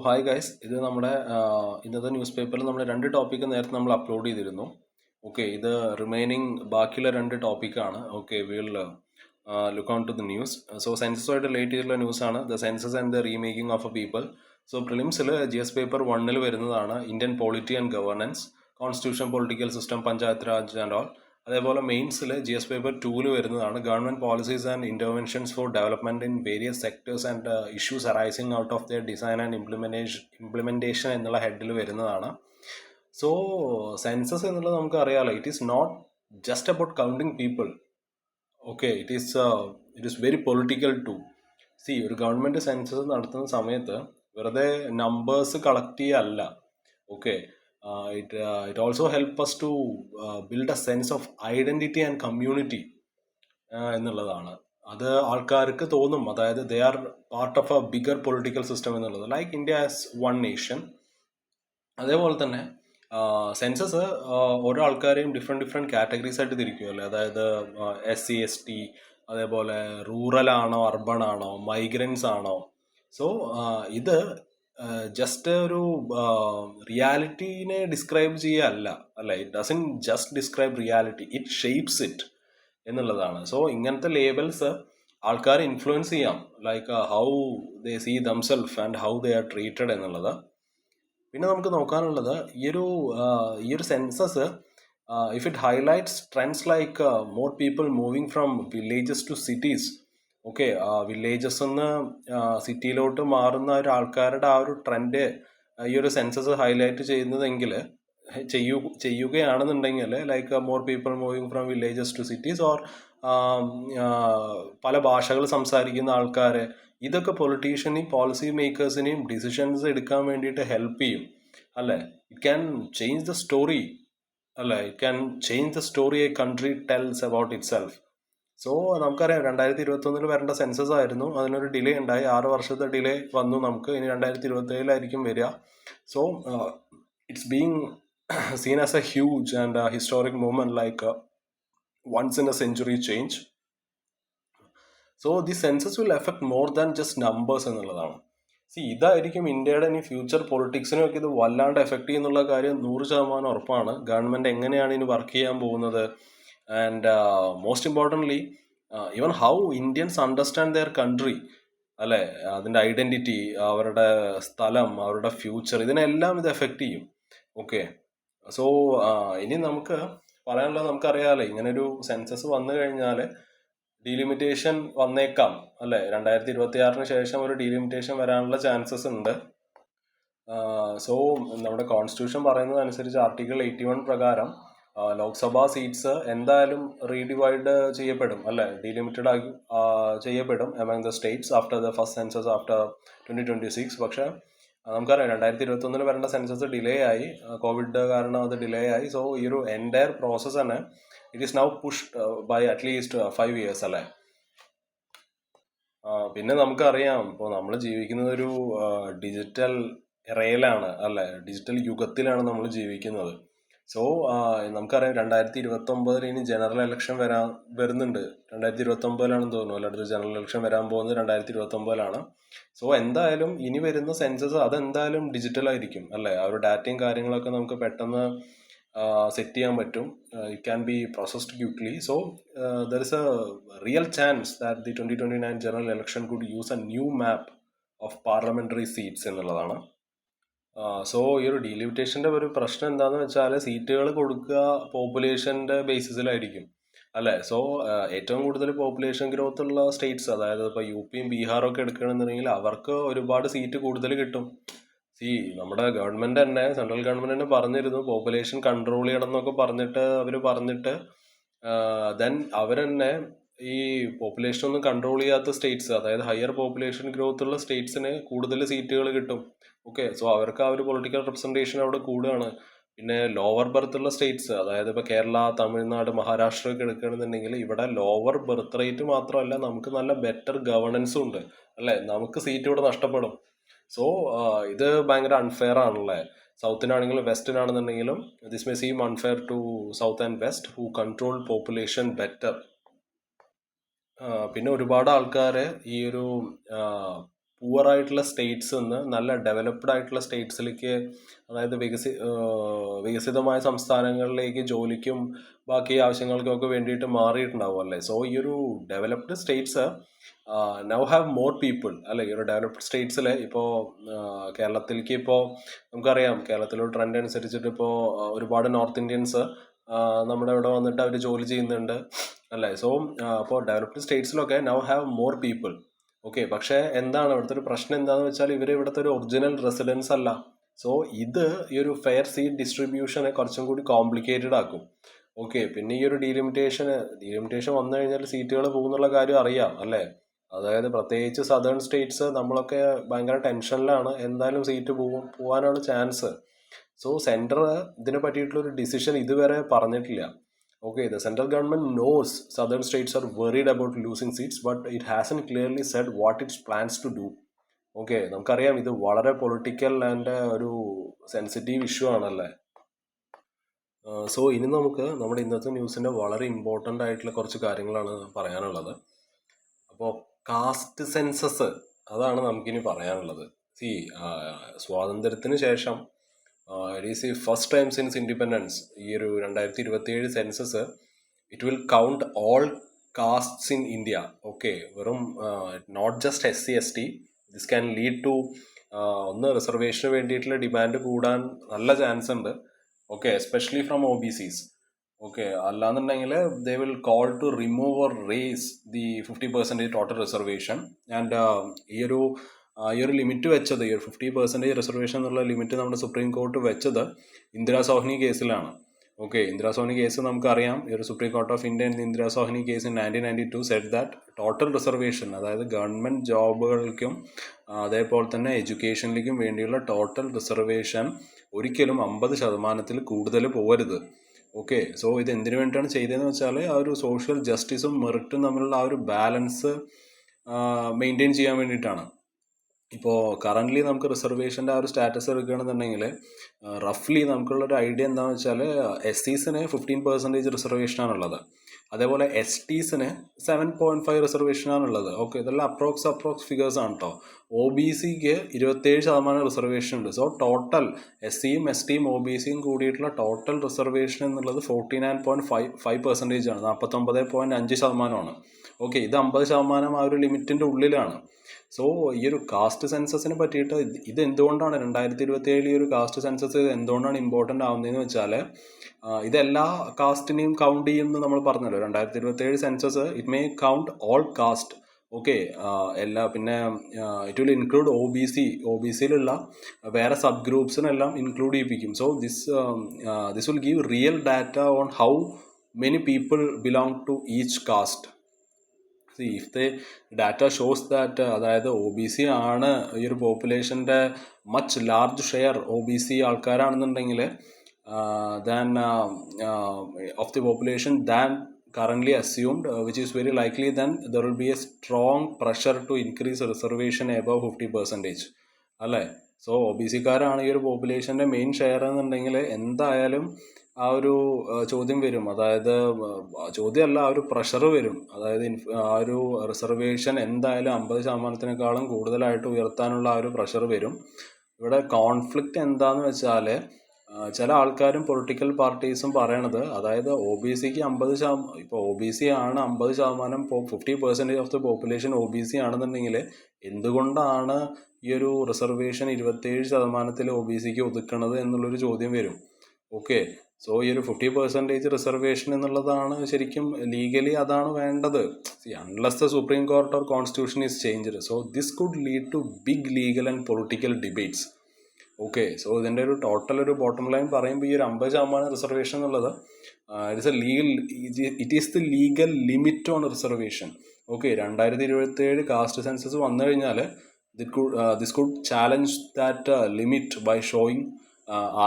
Hi guys, ഇത് നമ്മുടെ ഇന്നത്തെ ന്യൂസ് പേപ്പറിൽ നമ്മൾ രണ്ട് ടോപ്പിക്ക് നേരത്തെ നമ്മൾ അപ്ലോഡ് ചെയ്തിരുന്നു. ഓക്കെ, ഇത് റിമൈനിങ് ബാക്കിയുള്ള രണ്ട് ടോപ്പിക്കാണ്. Okay, will look on to the news. സെൻസസുമായിട്ട് റിലേറ്റ് ചെയ്തിട്ടുള്ള ന്യൂസാണ് the census and the remaking of a people. പ്രിലിംസിൽ GS പേപ്പർ 1 വരുന്നതാണ് Indian polity and governance, constitution, political system, panchayat raj and all. അതേപോലെ മെയിൻസിൽ GS പേപ്പർ 2 വരുന്നതാണ് government policies and interventions for development in various sectors and issues arising out of their design and implementation എന്നുള്ള ഹെഡിൽ വരുന്നതാണ്. Census എന്നുള്ളത് നമുക്ക് അറിയാലോ, it is not just about counting people. Okay, it is very political too. ഒരു government census നടത്തുന്ന സമയത്ത് വെറുതെ നമ്പേഴ്സ് കളക്ട് ചെയ്യല്ല. Okay, it also help us to build a sense of identity and community എന്നുള്ളതാണ്. അത് ആൾക്കാർക്ക് തോന്നും, അതായത് they are part of a bigger political system എന്നുള്ളത്, like India as one nation. അതേപോലെ തന്നെ സെൻസസ് ഓരോ ആൾക്കാരെയും ഡിഫറെൻറ്റ് കാറ്റഗറീസ് ആയിട്ട് തിരിക്കുമല്ലേ, അതായത് SC ST, അതേപോലെ റൂറൽ ആണോ, അർബൺ ആണോ, മൈഗ്രൻസ് ആണോ. ഇത് ജസ്റ്റ് ഒരു റിയാലിറ്റീനെ ഡിസ്ക്രൈബ് ചെയ്യല്ല, അല്ല, it doesn't just describe reality, it shapes it എന്നുള്ളതാണ്. ഇങ്ങനത്തെ ലേബൽസ് ആൾക്കാർ ഇൻഫ്ലുവൻസ് ചെയ്യാം, like how they see themself and how they are treated എന്നുള്ളത്. പിന്നെ നമുക്ക് നോക്കാനുള്ളത് ഈ ഒരു census, if it highlights trends like more people moving from villages to cities. Okay, villages നിന്ന് സിറ്റിയിലോട്ട് മാറുന്ന ഒരു ആൾക്കാരുടെ ആ ഒരു ട്രെൻഡ് ഈ ഒരു സെൻസസ് ഹൈലൈറ്റ് ചെയ്യുന്നതെങ്കിൽ ചെയ്യുകയാണെന്നുണ്ടെങ്കിൽ, like more people moving from villages to cities, or പല ഭാഷകൾ സംസാരിക്കുന്ന ആൾക്കാർ, ഇതൊക്കെ പൊളിറ്റീഷ്യനെയും പോളിസി മേക്കേഴ്സിനെയും ഡിസിഷൻസ് എടുക്കാൻ വേണ്ടിയിട്ട് ഹെൽപ്പ് ചെയ്യും, അല്ലേ? It can change the story, അല്ലേ? It can change the story a country tells about itself. നമുക്കറിയാം 2021 വരേണ്ട സെൻസസ് ആയിരുന്നു, അതിനൊരു ഡിലേ ഉണ്ടായി, 6 വർഷത്തെ ഡിലേ വന്നു. നമുക്ക് ഇനി 2027 വരിക. It's being seen as a huge and a historic moment, like a once in a century change. The census will affect more than just numbers എന്നുള്ളതാണ്. ഇതായിരിക്കും ഇന്ത്യയുടെ ഇനി ഫ്യൂച്ചർ പൊളിറ്റിക്സിനൊക്കെ ഇത് വല്ലാണ്ട് എഫക്ട് ചെയ്യുന്നുള്ള കാര്യം 100% ഉറപ്പാണ്. ഗവൺമെന്റ് എങ്ങനെയാണ് ഇനി വർക്ക് ചെയ്യാൻ പോകുന്നത്, and most importantly even how Indians understand there country, അല്ലേ? അതിൻ്റെ ഐഡന്റിറ്റി, അവരുടെ സ്ഥലം, അവരുടെ ഫ്യൂച്ചർ, ഇതിനെല്ലാം ഇത് എഫക്ട് ചെയ്യും. ഓക്കെ, ഇനി നമുക്ക് പറയാനുള്ളത്, നമുക്കറിയാമല്ലോ, ഇങ്ങനൊരു സെൻസസ് വന്നു കഴിഞ്ഞാൽ ഡീലിമിറ്റേഷൻ വന്നേക്കാം, അല്ലേ? 2026 ശേഷം ഒരു ഡീലിമിറ്റേഷൻ വരാനുള്ള ചാൻസസ് ഉണ്ട്. നമ്മുടെ കോൺസ്റ്റിറ്റ്യൂഷൻ പറയുന്നത് അനുസരിച്ച് ആർട്ടിക്കിൾ 81 പ്രകാരം ലോക്സഭാ സീറ്റ്സ് എന്തായാലും റീഡിവൈഡ് ചെയ്യപ്പെടും, അല്ലേ? ഡീലിമിറ്റഡ് ആയി ചെയ്യപ്പെടും among the States after the first census after 2026. പക്ഷേ നമുക്കറിയാം 2021 വരേണ്ട സെൻസസ് ഡിലേ ആയി, കോവിഡ് കാരണം അത് ഡിലേ ആയി. ഈ ഒരു എൻറ്റയർ പ്രോസസ് തന്നെ it is now pushed by at least 5 years, അല്ലേ? പിന്നെ നമുക്കറിയാം, ഇപ്പോൾ നമ്മൾ ജീവിക്കുന്നത് ഒരു ഡിജിറ്റൽ എറയിലാണ്, അല്ലേ? ഡിജിറ്റൽ യുഗത്തിലാണ് നമ്മൾ ജീവിക്കുന്നത്. നമുക്കറിയാം 2029 ഇനി ജനറൽ ഇലക്ഷൻ വരുന്നുണ്ട്. 2029 തോന്നുന്നു, അല്ലാതെ ജനറൽ ഇലക്ഷൻ വരാൻ പോകുന്നത് 2029. എന്തായാലും ഇനി വരുന്ന സെൻസസ് അതെന്തായാലും ഡിജിറ്റൽ ആയിരിക്കും, അല്ലേ? ആ ഒരു ഡാറ്റയും കാര്യങ്ങളൊക്കെ നമുക്ക് പെട്ടെന്ന് സെറ്റ് ചെയ്യാൻ പറ്റും. It can be processed quickly. There is A real chance that the 2029 general election could use A new map of parliamentary seats എന്നുള്ളതാണ്. ഈ ഒരു ഡീലിമിറ്റേഷൻ്റെ ഒരു പ്രശ്നം എന്താണെന്ന് വെച്ചാൽ, സീറ്റുകൾ കൊടുക്കുക പോപ്പുലേഷൻ്റെ ബേസിസിലായിരിക്കും, അല്ലേ? ഏറ്റവും കൂടുതൽ പോപ്പുലേഷൻ ഗ്രോത്ത് ഉള്ള സ്റ്റേറ്റ്സ്, അതായത് ഇപ്പോൾ UP യും ബീഹാറും ഒക്കെ എടുക്കുകയാണെന്നുണ്ടെങ്കിൽ അവർക്ക് ഒരുപാട് സീറ്റ് കൂടുതൽ കിട്ടും. നമ്മുടെ ഗവൺമെന്റ് തന്നെ, സെൻട്രൽ ഗവൺമെന്റ് തന്നെ പറഞ്ഞിരുന്നു പോപ്പുലേഷൻ കൺട്രോൾ ചെയ്യണം എന്നൊക്കെ പറഞ്ഞിട്ട് ദെൻ അവർ തന്നെ ഈ പോപ്പുലേഷൻ ഒന്നും കൺട്രോൾ ചെയ്യാത്ത സ്റ്റേറ്റ്സ്, അതായത് ഹയർ പോപ്പുലേഷൻ ഗ്രോത്ത് ഉള്ള സ്റ്റേറ്റ്സിന് കൂടുതൽ സീറ്റുകൾ കിട്ടും. ഓക്കെ, അവർക്ക് ആ ഒരു പൊളിറ്റിക്കൽ റെപ്രസെൻറ്റേഷൻ അവിടെ കൂടുകയാണ്. പിന്നെ ലോവർ ബർത്ത് ഉള്ള സ്റ്റേറ്റ്സ്, അതായത് ഇപ്പോൾ കേരള, തമിഴ്നാട്, മഹാരാഷ്ട്ര ഒക്കെ എടുക്കുകയാണെന്നുണ്ടെങ്കിൽ ഇവിടെ ലോവർ ബർത്ത് റേറ്റ് മാത്രമല്ല, നമുക്ക് നല്ല ബെറ്റർ ഗവർണൻസും ഉണ്ട്, അല്ലേ? നമുക്ക് സീറ്റ് ഇവിടെ നഷ്ടപ്പെടും. ഇത് ഭയങ്കര അൺഫെയർ ആണല്ലേ? സൗത്തിനാണെങ്കിലും വെസ്റ്റിനാണെന്നുണ്ടെങ്കിലും this may seem unfair to south and west who control population better. പിന്നെ ഒരുപാട് ആൾക്കാർ ഈ ഒരു പൂവർ ആയിട്ടുള്ള സ്റ്റേറ്റ്സ് നിന്ന് നല്ല ഡെവലപ്ഡ് ആയിട്ടുള്ള സ്റ്റേറ്റ്സിലേക്ക്, അതായത് വികസിതമായ സംസ്ഥാനങ്ങളിലേക്ക് ജോലിക്കും ബാക്കി ആവശ്യങ്ങൾക്കൊക്കെ വേണ്ടിയിട്ട് മാറിയിട്ടുണ്ടാവും അല്ലേ. സോ ഈ ഒരു developed States now have more people അല്ലെ. ഈ ഒരു ഡെവലപ്ഡ് സ്റ്റേറ്റ്സിൽ ഇപ്പോൾ കേരളത്തിലേക്ക് ഇപ്പോൾ നമുക്കറിയാം, കേരളത്തിലൊരു ട്രെൻഡ് അനുസരിച്ചിട്ട് ഇപ്പോൾ ഒരുപാട് നോർത്ത് ഇന്ത്യൻസ് നമ്മുടെ ഇവിടെ വന്നിട്ട് അവർ ജോലി ചെയ്യുന്നുണ്ട് അല്ലേ. സോ അപ്പോൾ ഡെവലപ്ഡ് സ്റ്റേറ്റ്സിലൊക്കെ now have more people. Okay, പക്ഷേ എന്താണ് ഇവിടുത്തെ ഒരു പ്രശ്നം എന്താണെന്ന് വെച്ചാൽ ഇവർ ഇവിടുത്തെ ഒരു ഒറിജിനൽ റെസിഡൻസ് അല്ല. സോ ഇത് ഈ ഒരു ഫെയർ സീറ്റ് ഡിസ്ട്രിബ്യൂഷനെ കുറച്ചും കൂടി കോംപ്ലിക്കേറ്റഡ് ആക്കും. ഓക്കെ, പിന്നെ ഈ ഒരു ഡീലിമിറ്റേഷൻ വന്നു കഴിഞ്ഞാൽ സീറ്റുകൾ പോകുന്നുള്ള കാര്യം അറിയാം അല്ലേ. അതായത് പ്രത്യേകിച്ച് സദേൺ സ്റ്റേറ്റ്സ് നമ്മളൊക്കെ ഭയങ്കര ടെൻഷനിലാണ്, എന്തായാലും സീറ്റ് പോകാനാണ് ചാൻസ്. സോ സെൻറ്റർ ഇതിനെ പറ്റിയിട്ടുള്ളൊരു ഡിസിഷൻ ഇതുവരെ പറഞ്ഞിട്ടില്ല. Okay, the central government knows southern states are worried about losing seats, but it hasn't clearly said what it plans to do. Okay, നമുക്കറിയാം ഇത് വളരെ പൊളിറ്റിക്കൽ ആൻഡ് ഒരു സെൻസിറ്റീവ് ഇഷ്യൂ ആണല്ലേ. So ഇനി നമുക്ക് നമ്മുടെ ഇന്നത്തെ ന്യൂസിൻ്റെ വളരെ ഇമ്പോർട്ടൻ്റ് ആയിട്ടുള്ള കുറച്ച് കാര്യങ്ങളാണ് പറയാനുള്ളത്. അപ്പോൾ കാസ്റ്റ് സെൻസസ്, അതാണ് നമുക്കിനി പറയാനുള്ളത്. സ്വാതന്ത്ര്യത്തിന് ശേഷം it is the first time since independence ഈ ഒരു 2027 census it will count all castes in India. Okay, വെറും not just SC/ST. This can lead to ഒന്ന് റിസർവേഷന് വേണ്ടിയിട്ടുള്ള ഡിമാൻഡ് കൂടാൻ നല്ല ചാൻസ് ഉണ്ട്. Okay, especially from OBCs. Okay, അല്ലാന്നുണ്ടെങ്കിൽ they will call to remove or raise the 50% total reservation. And ഈ ഒരു ലിമിറ്റ് വെച്ചത്, ഈ ഒരു 50% റിസർവേഷൻ എന്നുള്ള ലിമിറ്റ് നമ്മുടെ സുപ്രീം കോർട്ട് വെച്ചത് ഇന്ദിരാ സോഹ്നി കേസിലാണ്. ഓക്കെ, ഇന്ദിരാ സോഹ്നി കേസ് നമുക്കറിയാം. ഈ ഒരു supreme court of India Indira Sawhney case in 1992 said that total reservation, അതായത് ഗവൺമെൻറ് ജോബുകൾക്കും അതേപോലെ തന്നെ എഡ്യൂക്കേഷനിലേക്കും വേണ്ടിയുള്ള ടോട്ടൽ റിസർവേഷൻ ഒരിക്കലും 50% കൂടുതൽ പോകരുത്. ഓക്കെ, സോ ഇത് എന്തിനു വേണ്ടിയിട്ടാണ് ചെയ്തതെന്ന് വെച്ചാൽ ആ ഒരു സോഷ്യൽ ജസ്റ്റിസും മെറിറ്റും തമ്മിലുള്ള ആ ഒരു ബാലൻസ് മെയിൻറ്റെയിൻ ചെയ്യാൻ വേണ്ടിയിട്ടാണ്. ഇപ്പോൾ കറൻ്റ്ലി നമുക്ക് റിസർവേഷൻ്റെ ആ ഒരു സ്റ്റാറ്റസ് എടുക്കുകയാണെന്നുണ്ടെങ്കിൽ റഫ്ലി നമുക്കുള്ളൊരു ഐഡിയ എന്താണെന്ന് വെച്ചാൽ SCസിന് 15% റിസർവേഷനാണുള്ളത്, അതേപോലെ STസിന് 7.5 റിസർവേഷനാണുള്ളത്. ഓക്കെ, ഇതെല്ലാം അപ്രോക്സ് ഫിഗേഴ്സ് ആണ് കേട്ടോ. OBCക്ക് 27% റിസർവേഷൻ ഉണ്ട്. സോ ടോട്ടൽ SCയും STയും OBCയും കൂടിയിട്ടുള്ള ടോട്ടൽ റിസർവേഷൻ എന്നുള്ളത് 49.5% ആണ്, 49.5%. ഓക്കെ, ഇത് 50% ആ ഒരു ലിമിറ്റിൻ്റെ ഉള്ളിലാണ്. സോ ഈ ഒരു കാസ്റ്റ് സെൻസസിനെ പറ്റിയിട്ട് ഇത് എന്തുകൊണ്ടാണ് 2027 ഈ ഒരു കാസ്റ്റ് സെൻസസ് എന്തുകൊണ്ടാണ് ഇമ്പോർട്ടൻ്റ് ആവുന്നതെന്ന് വെച്ചാൽ ഇതെല്ലാ കാസ്റ്റിനെയും കൗണ്ട് ചെയ്യുമെന്ന് നമ്മൾ പറഞ്ഞല്ലോ. 2027 census it may count all caste. Okay, പിന്നെ ഇറ്റ് വിൽ ഇൻക്ലൂഡ് OBCയിലുള്ള വേറെ സബ് ഗ്രൂപ്പ്സിനെല്ലാം ഇൻക്ലൂഡ് ചെയ്യിപ്പിക്കും. So this will give real data on how many people belong to each caste. If the data shows that, അതായത് OBC ആണ് ഈ ഒരു പോപ്പുലേഷൻ്റെ മച്ച് ലാർജ് ഷെയർ OBC ആൾക്കാരാണെന്നുണ്ടെങ്കിൽ than of the population than currently assumed, which is very likely, then there will be a strong pressure to increase reservation above 50% അല്ലേ. So OBCക്കാരാണ് ഈ ഒരു പോപ്പുലേഷൻ്റെ main share എന്നുണ്ടെങ്കിൽ എന്തായാലും ആ ഒരു ചോദ്യം വരും, അതായത് ചോദ്യമല്ല, ആ ഒരു പ്രഷർ വരും. അതായത് ആ ഒരു റിസർവേഷൻ എന്തായാലും 50%-നേക്കാളും കൂടുതലായിട്ട് ഉയർത്താനുള്ള ആ ഒരു പ്രഷർ വരും. ഇവിടെ കോൺഫ്ലിക്റ്റ് എന്താണെന്ന് വെച്ചാൽ ചില ആൾക്കാരും പൊളിറ്റിക്കൽ പാർട്ടീസും പറയണത്, അതായത് OBCക്ക് 50%, ഇപ്പോൾ OBC ആണ് 50%, ഇപ്പോൾ 50% ഓഫ് ദ പോപ്പുലേഷൻ OBC ആണെന്നുണ്ടെങ്കിൽ എന്തുകൊണ്ടാണ് ഈ ഒരു റിസർവേഷൻ 27% OBCക്ക് ഒതുക്കണത് എന്നുള്ളൊരു ചോദ്യം വരും. ഓക്കെ, സോ ഈ ഒരു 50% റിസർവേഷൻ എന്നുള്ളതാണ് ശരിക്കും ലീഗലി അതാണ് വേണ്ടത്. Unless the Supreme Court or constitution is changed. So this could lead to big legal and political debates. Okay, so ഇതിൻ്റെ ഒരു ടോട്ടൽ ഒരു ബോട്ടം ലൈൻ പറയുമ്പോൾ ഈ ഒരു 50% റിസർവേഷൻ എന്നുള്ളത് it is the legal limit on reservation. Okay, 2027 caste census വന്നു കഴിഞ്ഞാൽ this could challenge that limit by showing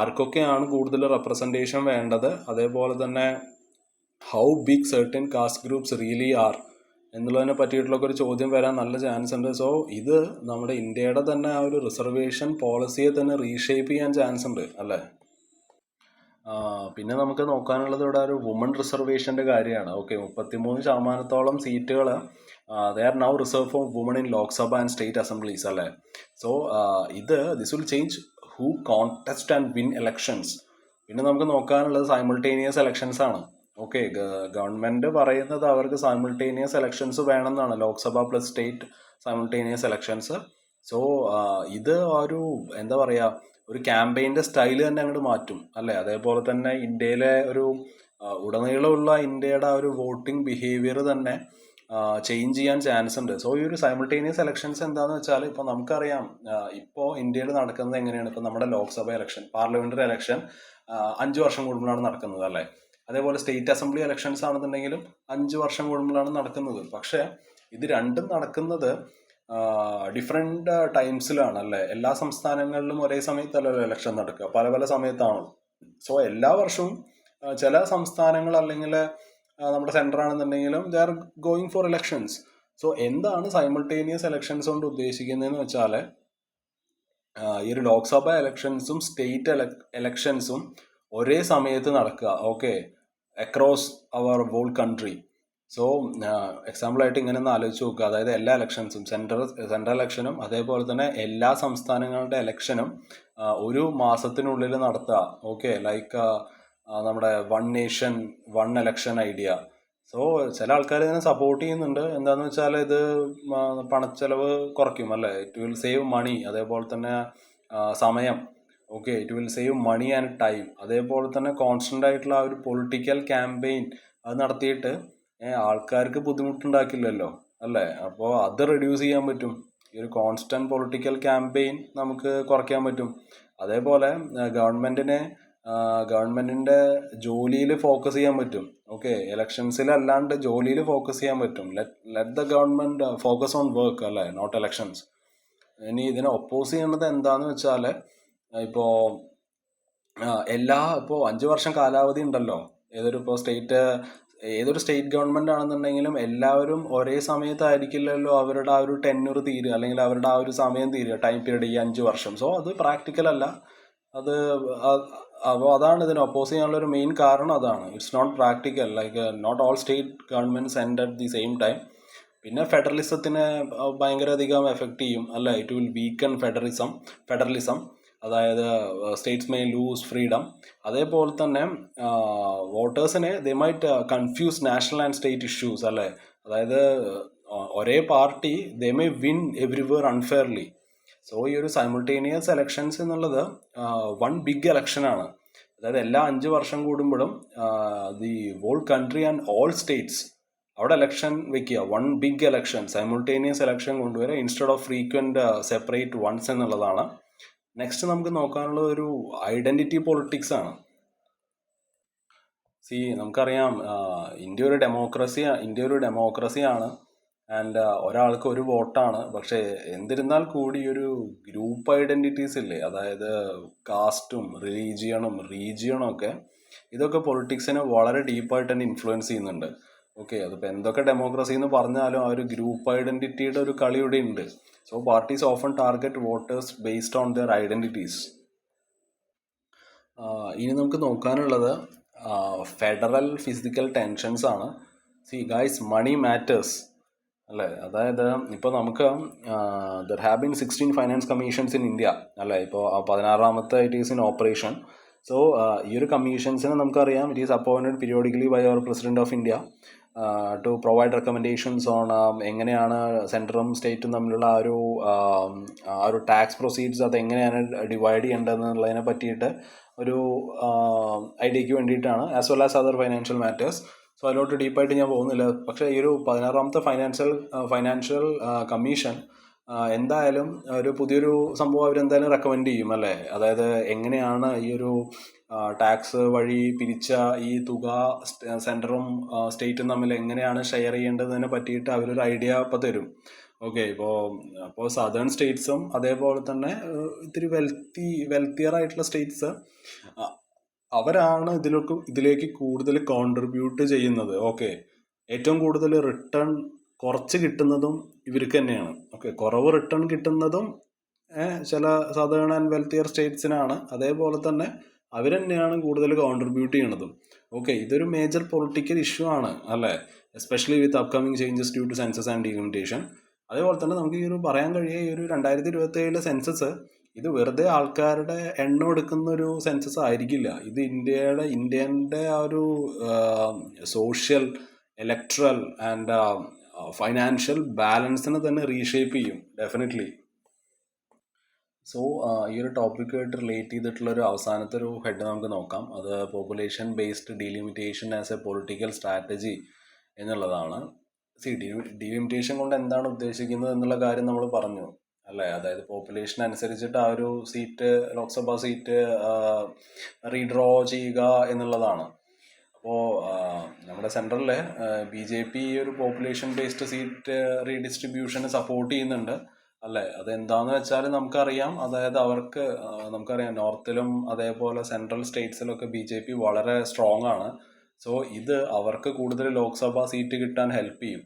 ആർക്കൊക്കെയാണ് കൂടുതൽ റെപ്രസെൻറ്റേഷൻ വേണ്ടത്, അതേപോലെ തന്നെ how big certain caste groups really are എന്നുള്ളതിനെ പറ്റിയിട്ടുള്ളൊക്കെ ഒരു ചോദ്യം വരാൻ നല്ല ചാൻസ് ഉണ്ട്. സോ ഇത് നമ്മുടെ ഇന്ത്യയുടെ തന്നെ ആ ഒരു റിസർവേഷൻ പോളിസിയെ തന്നെ റീഷേപ്പ് ചെയ്യാൻ ചാൻസ് ഉണ്ട് അല്ലേ. പിന്നെ നമുക്ക് നോക്കാനുള്ളത് ഇവിടെ ഒരു വുമൺ റിസർവേഷൻ്റെ കാര്യമാണ്. ഓക്കെ, 33% സീറ്റുകൾ they are now reserve for woman in Lok Sabha and state assemblies അല്ലേ. So this will change who contest and win elections. പിന്നെ നമുക്ക് നോക്കാനുള്ളത് സൈമിൾട്ടേനിയസ് എലക്ഷൻസ് ആണ്. ഓക്കെ, ഗവൺമെന്റ് പറയുന്നത് അവർക്ക് സൈമിൾട്ടേനിയസ് എലക്ഷൻസ് വേണമെന്നാണ്, Lok Sabha plus state simultaneous elections. So ഇത് ഒരു എന്താ പറയുക, ഒരു ക്യാമ്പയിൻ്റെ സ്റ്റൈൽ തന്നെ അങ്ങോട്ട് മാറ്റും അല്ലേ. അതേപോലെ തന്നെ ഇന്ത്യയിലെ ഒരു ഉടനീളമുള്ള ഇന്ത്യയുടെ ഒരു വോട്ടിംഗ് ബിഹേവിയർ തന്നെ ചേഞ്ച് ചെയ്യാൻ ചാൻസ് ഉണ്ട്. സോ ഈ ഒരു സൈമിൾട്ടേനിയസ് എലക്ഷൻസ് എന്താണെന്ന് വെച്ചാൽ, ഇപ്പോൾ നമുക്കറിയാം ഇപ്പോൾ ഇന്ത്യയിൽ നടക്കുന്നത് എങ്ങനെയാണ്. ഇപ്പോൾ നമ്മുടെ ലോക്സഭ ഇലക്ഷൻ, പാർലമെന്ററി ഇലക്ഷൻ 5 വർഷം കൂടുമ്പോഴാണ് നടക്കുന്നത് അല്ലേ. അതേപോലെ സ്റ്റേറ്റ് അസംബ്ലി ഇലക്ഷൻസ് ആണെന്നുണ്ടെങ്കിലും 5 വർഷം കൂടുമ്പോഴാണ് നടക്കുന്നത്. പക്ഷേ ഇത് രണ്ടും നടക്കുന്നത് ഡിഫറെൻ്റ് ടൈംസിലാണ് അല്ലേ. എല്ലാ സംസ്ഥാനങ്ങളിലും ഒരേ സമയത്തല്ലല്ലോ ഇലക്ഷൻ നടക്കുക, പല പല സമയത്താണ്. സോ എല്ലാ വർഷവും ചില സംസ്ഥാനങ്ങൾ അല്ലെങ്കിൽ നമ്മുടെ സെൻറ്റർ ആണെന്നുണ്ടെങ്കിലും they are going for elections. So എന്താണ് സൈമിൾട്ടേനിയസ് എലക്ഷൻസ് കൊണ്ട് ഉദ്ദേശിക്കുന്നതെന്ന് വെച്ചാൽ, ഈ ഒരു ലോക്സഭ എലക്ഷൻസും സ്റ്റേറ്റ് എലക്ഷൻസും ഒരേ സമയത്ത് നടക്കുക. Okay, across our whole country. So എക്സാമ്പിളായിട്ട് ഇങ്ങനെ ഒന്ന് ആലോചിച്ച് നോക്കുക. അതായത് എല്ലാ ഇലക്ഷൻസും സെൻട്രൽ ഇലക്ഷനും അതേപോലെ തന്നെ എല്ലാ സംസ്ഥാനങ്ങളുടെ ഇലക്ഷനും ഒരു മാസത്തിനുള്ളിൽ നടത്തുക. ഓക്കെ, ലൈക്ക് നമ്മുടെ one nation one election idea. So ചില ആൾക്കാർ ഇതിനെ സപ്പോർട്ട് ചെയ്യുന്നുണ്ട്. എന്താണെന്ന് വെച്ചാൽ ഇത് പണച്ചെലവ് കുറയ്ക്കും അല്ലേ. ഇറ്റ് വിൽ സേവ് മണി, അതേപോലെ തന്നെ സമയം. Okay, it will save money and time. അതേപോലെ തന്നെ കോൺസ്റ്റൻ്റ് ആയിട്ടുള്ള ആ ഒരു പൊളിറ്റിക്കൽ ക്യാമ്പയിൻ അത് നടത്തിയിട്ട് ആൾക്കാർക്ക് ബുദ്ധിമുട്ടുണ്ടാക്കില്ലല്ലോ അല്ലേ. അപ്പോൾ അത് റെഡ്യൂസ് ചെയ്യാൻ പറ്റും. ഈ ഒരു കോൺസ്റ്റന്റ് പൊളിറ്റിക്കൽ ക്യാമ്പയിൻ നമുക്ക് കുറയ്ക്കാൻ പറ്റും. അതേപോലെ ഗവൺമെന്റിന്റെ ജോലിയിൽ ഫോക്കസ് ചെയ്യാൻ പറ്റും. ഓക്കെ, ഇലക്ഷൻസിൽ അല്ലാണ്ട് ജോലിയിൽ ഫോക്കസ് ചെയ്യാൻ പറ്റും. Let the government focus on work അല്ലേ, നോട്ട് ഇലക്ഷൻസ്. ഇനി ഇതിനെ ഒപ്പോസ് ചെയ്യുന്നത് എന്താന്ന് വെച്ചാൽ, ഇപ്പോൾ ഇപ്പോൾ 5 വർഷം കാലാവധി ഉണ്ടല്ലോ. ഏതൊരു സ്റ്റേറ്റ് ഗവൺമെന്റ് ആണെന്നുണ്ടെങ്കിലും എല്ലാവരും ഒരേ സമയത്തായിരിക്കില്ലല്ലോ അവരുടെ ആ ഒരു ടെന്യൂർ തീരുക, അല്ലെങ്കിൽ അവരുടെ ആ ഒരു സമയം തീരുക, ടൈം പീരീഡ്, ഈ 5 വർഷം. സോ അത് പ്രാക്ടിക്കൽ അല്ല. അപ്പോൾ അതാണ് ഇതിനെ ഒപ്പോസ് ചെയ്യാനുള്ള ഒരു മെയിൻ കാരണം. അതാണ്, it's not practical. Like not all state governments end at the same time. പിന്നെ ഫെഡറലിസത്തിനെ ഭയങ്കര അധികം എഫക്റ്റ് ചെയ്യും അല്ല. It will weaken federalism. അതായത് സ്റ്റേറ്റ്സ് മേ ലൂസ് ഫ്രീഡം. അതേപോലെ തന്നെ വോട്ടേഴ്സിനെ they might confuse national and state issues അല്ലേ. അതായത് ഒരേ party they may win everywhere unfairly. So ഈ ഒരു സൈമിൾട്ടേനിയസ് എലക്ഷൻസ് എന്നുള്ളത് വൺ ബിഗ് എലക്ഷനാണ്. അതായത് എല്ലാ 5 വർഷം കൂടുമ്പോഴും the whole country and all states അവിടെ ഇലക്ഷൻ വെക്കുക. One big election, simultaneous election കൊണ്ടുവരിക instead of frequent separate ones എന്നുള്ളതാണ്. നെക്സ്റ്റ് നമുക്ക് നോക്കാനുള്ളത് ഒരു ഐഡന്റിറ്റി പൊളിറ്റിക്സ് ആണ്. നമുക്കറിയാം ഇന്ത്യ ഒരു ഡെമോക്രസിയാണ് ആൻഡ് ഒരാൾക്ക് ഒരു വോട്ടാണ്. പക്ഷേ എന്നിരുന്നാൽ കൂടി ഒരു ഗ്രൂപ്പ് ഐഡന്റിറ്റീസ് ഇല്ലേ, അതായത് കാസ്റ്റും റിലീജിയണും റീജിയണും ഒക്കെ, ഇതൊക്കെ പൊളിറ്റിക്സിനെ വളരെ ഡീപ്പായിട്ട് തന്നെ ഇൻഫ്ലുവൻസ് ചെയ്യുന്നുണ്ട്. ഓക്കെ, അതിപ്പോൾ എന്തൊക്കെ ഡെമോക്രസി എന്ന് പറഞ്ഞാലും ആ ഒരു ഗ്രൂപ്പ് ഐഡന്റിറ്റിയുടെ ഒരു കളി ഇവിടെ ഉണ്ട്. So parties often target voters based on their identities. ഇനി നമുക്ക് നോക്കാനുള്ളത് ഫെഡറൽ ഫിസിക്കൽ ടെൻഷൻസ് ആണ്. ഗൈസ്, മണി മാറ്റേഴ്സ് അല്ലേ. അതായത് ഇപ്പോൾ നമുക്ക് there have been 16 finance commissions in India അല്ലേ. ഇപ്പോൾ 16ാമത്തെ it is in operation. So ഈ ഒരു കമ്മീഷൻസിനെ നമുക്കറിയാം, it is appointed periodically by our president of India to provide recommendations on എങ്ങനെയാണ് സെൻട്രലും സ്റ്റേറ്റും തമ്മിലുള്ള ആ ഒരു ടാക്സ് പ്രൊസീഡ്സ് അത് എങ്ങനെയാണ് ഡിവൈഡ് ചെയ്യേണ്ടതെന്നുള്ളതിനെ പറ്റിയിട്ട് ഒരു ഐഡിയയ്ക്ക് വേണ്ടിയിട്ടാണ്, as well as other financial matters. So അതിലോട്ട് ഡീപ്പായിട്ട് ഞാൻ പോകുന്നില്ല. പക്ഷേ ഈ ഒരു 16ാമത്തെ ഫൈനാൻഷ്യൽ കമ്മീഷൻ എന്തായാലും ഒരു പുതിയൊരു സംഭവം അവരെന്തായാലും റെക്കമെൻഡ് ചെയ്യും അല്ലേ. അതായത് എങ്ങനെയാണ് ഈ ഒരു ടാക്സ് വഴി പിരിച്ച ഈ തുക സെൻറ്ററും സ്റ്റേറ്റും തമ്മിൽ എങ്ങനെയാണ് ഷെയർ ചെയ്യേണ്ടതിനെ പറ്റിയിട്ട് അവരൊരു ഐഡിയ ഇപ്പോൾ തരും. ഓക്കെ, ഇപ്പോൾ സദേൺ സ്റ്റേറ്റ്സും അതേപോലെ തന്നെ ഇത്തിരി വെൽത്തിയർ ആയിട്ടുള്ള സ്റ്റേറ്റ്സ് അവരാണ് ഇതിലേക്ക് കൂടുതൽ കോൺട്രിബ്യൂട്ട് ചെയ്യുന്നത്. ഓക്കെ, ഏറ്റവും കൂടുതൽ റിട്ടേൺ കുറച്ച് കിട്ടുന്നതും ഇവർക്ക് തന്നെയാണ്. ഓക്കെ, കുറവ് റിട്ടേൺ കിട്ടുന്നതും ചില സദേൺ ആൻഡ് വെൽത്തിയർ സ്റ്റേറ്റ്സിനാണ്. അതേപോലെ തന്നെ അവർ തന്നെയാണ് കൂടുതൽ കോൺട്രിബ്യൂട്ട് ചെയ്യണതും. ഓക്കെ, ഇതൊരു മേജർ പൊളിറ്റിക്കൽ ഇഷ്യൂ ആണ് അല്ലേ, especially with upcoming changes due to census and delimitation. അതേപോലെ തന്നെ നമുക്ക് ഈ ഒരു പറയാൻ കഴിയുക, ഈ ഒരു 2027 സെൻസസ് ഇത് വെറുതെ ആൾക്കാരുടെ എണ്ണം എടുക്കുന്ന ഒരു സെൻസസ് ആയിരിക്കില്ല. ഇത് ഇന്ത്യൻ്റെ ആ ഒരു സോഷ്യൽ, ഇലക്ട്രൽ ആൻഡ് ഫൈനാൻഷ്യൽ ബാലൻസിനെ തന്നെ റീഷേപ്പ് ചെയ്യും ഡെഫിനറ്റ്ലി. സോ ഈ ഒരു ടോപ്പിക്കായിട്ട് റിലേറ്റ് ചെയ്തിട്ടുള്ള ഒരു അവസാനത്തെ ഒരു ഹെഡ് നമുക്ക് നോക്കാം. അത് population based delimitation as A political strategy എന്നുള്ളതാണ്. ഡീലിമിറ്റേഷൻ കൊണ്ട് എന്താണ് ഉദ്ദേശിക്കുന്നത് എന്നുള്ള കാര്യം നമ്മൾ പറഞ്ഞു അല്ലേ. അതായത് പോപ്പുലേഷൻ അനുസരിച്ചിട്ട് ആ ഒരു സീറ്റ്, ലോക്സഭാ സീറ്റ് റീഡ്രോ ചെയ്യുക എന്നുള്ളതാണ്. അപ്പോൾ നമ്മുടെ സെൻട്രലിലെ BJP ഈ ഒരു പോപ്പുലേഷൻ ബേസ്ഡ് സീറ്റ് റീഡിസ്ട്രിബ്യൂഷന് സപ്പോർട്ട് ചെയ്യുന്നുണ്ട് അല്ലേ. അതെന്താന്ന് വെച്ചാൽ നമുക്കറിയാം, അതായത് അവർക്ക് നമുക്കറിയാം നോർത്തിലും അതേപോലെ സെൻട്രൽ സ്റ്റേറ്റ്സിലൊക്കെ BJP വളരെ സ്ട്രോങ് ആണ്. സോ ഇത് അവർക്ക് കൂടുതൽ ലോക്സഭാ സീറ്റ് കിട്ടാൻ ഹെൽപ്പ് ചെയ്യും.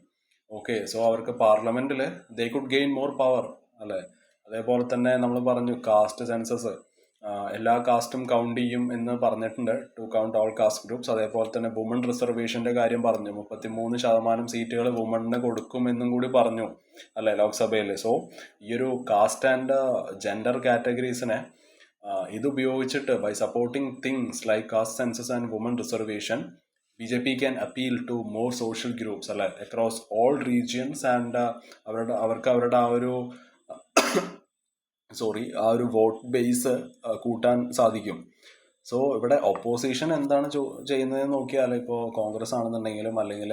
ഓക്കെ, സോ അവർക്ക് പാർലമെന്റിൽ they could gain more power അല്ലേ. അതേപോലെ തന്നെ നമ്മൾ പറഞ്ഞു കാസ്റ്റ് സെൻസസ്, എല്ലാ കാസ്റ്റും കൗണ്ട് ചെയ്യും എന്ന് പറഞ്ഞിട്ടുണ്ട്, to count all caste groups. അതേപോലെ തന്നെ വുമൺ റിസർവേഷന്റെ കാര്യം പറഞ്ഞു, 33% സീറ്റുകൾ വുമണിന് കൊടുക്കും എന്നും കൂടി പറഞ്ഞു അല്ലെ ലോക്സഭയിൽ. സോ ഈ ഒരു കാസ്റ്റ് ആൻഡ് ജെൻഡർ കാറ്റഗറീസിനെ ഇത് ഉപയോഗിച്ചിട്ട് by supporting things like caste census and woman reservation, BJP can appeal to more social groups അല്ലെ അക്രോസ് ഓൾ റീജിയൻസ് ആൻഡ് അവർക്ക് അവരുടെ ആ ഒരു ആ ഒരു വോട്ട് ബേസ് കൂട്ടാൻ സാധിക്കും. സോ ഇവിടെ ഒപ്പോസിഷൻ എന്താണ് ചെയ്യുന്നതെന്ന് നോക്കിയാൽ, ഇപ്പോൾ കോൺഗ്രസ് ആണെന്നുണ്ടെങ്കിലും അല്ലെങ്കിൽ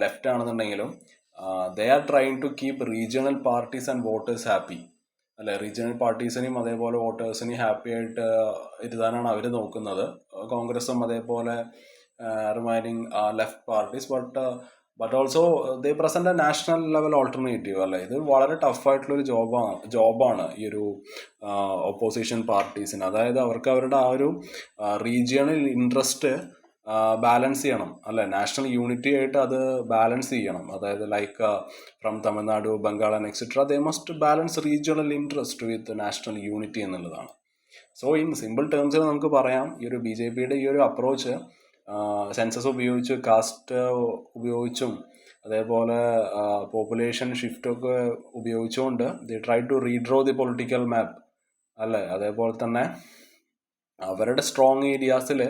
ലെഫ്റ്റ് ആണെന്നുണ്ടെങ്കിലും they are trying to keep regional parties and voters happy അല്ലെ. റീജിയണൽ പാർട്ടീസിനെയും അതേപോലെ വോട്ടേഴ്സിനെയും ഹാപ്പി ആയിട്ട് ഇരുത്താനാണ് അവർ നോക്കുന്നത്. കോൺഗ്രസും അതേപോലെ remaining left parties, but also they present a national level alternative അല്ലേ. ഇത് വളരെ ടഫായിട്ടുള്ളൊരു ജോബാണ് ഈ ഒരു ഒപ്പോസിഷൻ പാർട്ടീസിന്. അതായത് അവർക്ക് അവരുടെ ആ ഒരു റീജിയണൽ ഇൻട്രസ്റ്റ് ബാലൻസ് ചെയ്യണം അല്ലെ, നാഷണൽ യൂണിറ്റി ആയിട്ട് അത് ബാലൻസ് ചെയ്യണം. അതായത് like from Tamil Nadu, Bengal and etcetera, they must balance regional interest with national unity എന്നുള്ളതാണ്. സോ ഇൻ സിമ്പിൾ ടേംസിൽ നമുക്ക് പറയാം, ഈ ഒരു BJPയുടെ ഈ ഒരു അപ്രോച്ച് സെൻസസ് ഉപയോഗിച്ച്, കാസ്റ്റ് ഉപയോഗിച്ചും അതേപോലെ പോപ്പുലേഷൻ ഷിഫ്റ്റൊക്കെ ഉപയോഗിച്ചുകൊണ്ട് they try to redraw the political map അല്ലേ. അതേപോലെ തന്നെ അവരുടെ സ്ട്രോങ് ഏരിയാസിൽ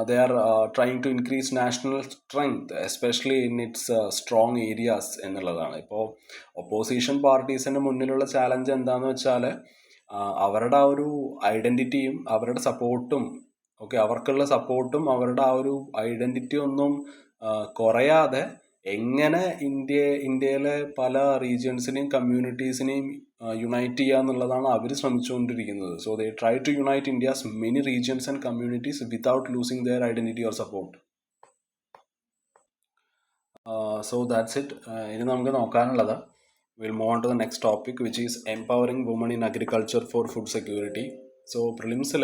they are trying to increase national strength especially in its strong areas എന്നുള്ളതാണ്. ഇപ്പോൾ ഒപ്പോസിഷൻ പാർട്ടീസിൻ്റെ മുന്നിലുള്ള ചാലഞ്ച് എന്താണെന്ന് വെച്ചാൽ, അവരുടെ ആ ഒരു ഐഡൻറ്റിറ്റിയും അവരുടെ സപ്പോർട്ടും, ഓക്കെ, അവർക്കുള്ള സപ്പോർട്ടും അവരുടെ ആ ഒരു ഐഡൻറ്റിറ്റി ഒന്നും കുറയാതെ എങ്ങനെ ഇന്ത്യയിലെ പല റീജിയൻസിനെയും കമ്മ്യൂണിറ്റീസിനെയും യുണൈറ്റ് ചെയ്യുക എന്നുള്ളതാണ് അവർ ശ്രമിച്ചുകൊണ്ടിരിക്കുന്നത്. So they try to unite India's many regions and communities without losing their identity or support. So that's it. ഇനി നമുക്ക് നോക്കാനുള്ളത്, we'll move on to the next topic, which is empowering women in agriculture for food security. So പ്രിലിംസിൽ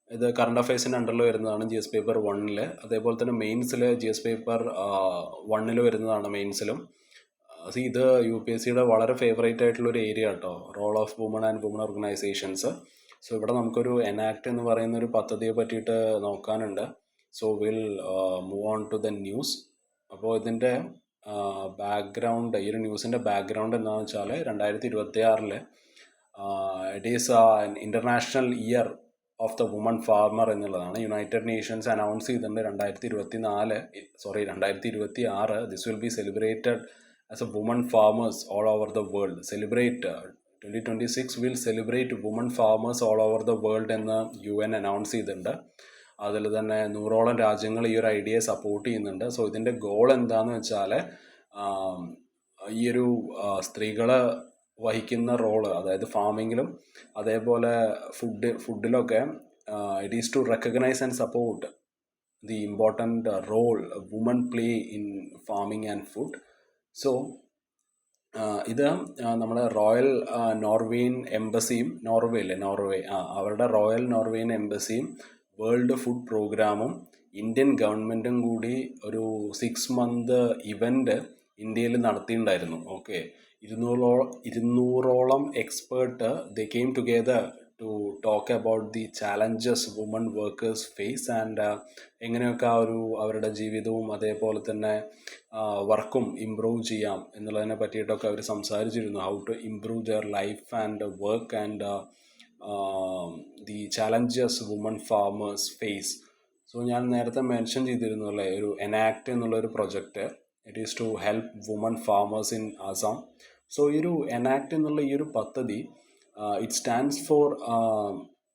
ഇത് current അഫയേഴ്സിൻ്റെ അണ്ടറിൽ വരുന്നതാണ്, GS paper 1. അതേപോലെ തന്നെ മെയിൻസിൽ GS paper 1 വരുന്നതാണ് മെയിൻസിലും. ഇത് UPSCയുടെ വളരെ ഫേവറേറ്റ് ആയിട്ടുള്ളൊരു ഏരിയ കേട്ടോ, role of women and women organisations. So ഇവിടെ നമുക്കൊരു എനാക്ട് എന്ന് പറയുന്ന ഒരു പദ്ധതിയെ പറ്റിയിട്ട് നോക്കാനുണ്ട്. So will move on to the news. അപ്പോൾ ഇതിൻ്റെ ബാക്ക്ഗ്രൗണ്ട്, ഈ ഒരു ന്യൂസിൻ്റെ ബാക്ക്ഗ്രൗണ്ട് എന്താണെന്ന് വെച്ചാൽ, 2026 it is international year of the woman farmer എന്നുള്ളതാണ്. യുണൈറ്റഡ് നേഷൻസ് അനൗൺസ് ചെയ്തിട്ടുണ്ട് 2026 this will be celebrated as A woman farmers all over the world. 2026 will celebrate woman farmers all over the world എന്ന് UN announce ചെയ്തിട്ടുണ്ട്. അതിൽ തന്നെ 100ഓളം രാജ്യങ്ങൾ ഈ ഒരു ഐഡിയയെ support ചെയ്യുന്നുണ്ട്. സോ ഇതിൻ്റെ ഗോൾ എന്താണെന്ന് വെച്ചാൽ, ഈ ഒരു സ്ത്രീകൾ വഹിക്കുന്ന റോള്, അതായത് ഫാമിങ്ങിലും അതേപോലെ ഫുഡിലൊക്കെ, it is to recognise and support the important role woman play in farming and food. So ഇത് നമ്മുടെ റോയൽ നോർവേൻ എംബസിയും, നോർവേ അവരുടെ റോയൽ നോർവേൻ എംബസിയും വേൾഡ് ഫുഡ് പ്രോഗ്രാമും ഇന്ത്യൻ ഗവൺമെൻറ്റും കൂടി ഒരു 6 month ഇവൻ്റ് ഇന്ത്യയിൽ നടത്തിയിട്ടുണ്ടായിരുന്നു. Okay, 200ഓളം expert they came together to talk about the challenges woman workers face and എങ്ങനെയൊക്കെ അവരുടെ ജീവിതവും അതേപോലെ തന്നെ വർക്കും ഇമ്പ്രൂവ് ചെയ്യാം എന്നുള്ളതിനെ പറ്റിയിട്ടൊക്കെ അവർ സംസാരിച്ചിരുന്നു. How to improve their life and work and the challenges woman farmers face. So ഞാൻ നേരത്തെ മെൻഷൻ ചെയ്തിരുന്നു അല്ലേ, ഒരു എനാക്ട് എന്നുള്ളൊരു project. It is to help woman farmers in Assam. So ഈ ഒരു എനാക്ട് എന്നുള്ള ഈ ഒരു പദ്ധതി it stands for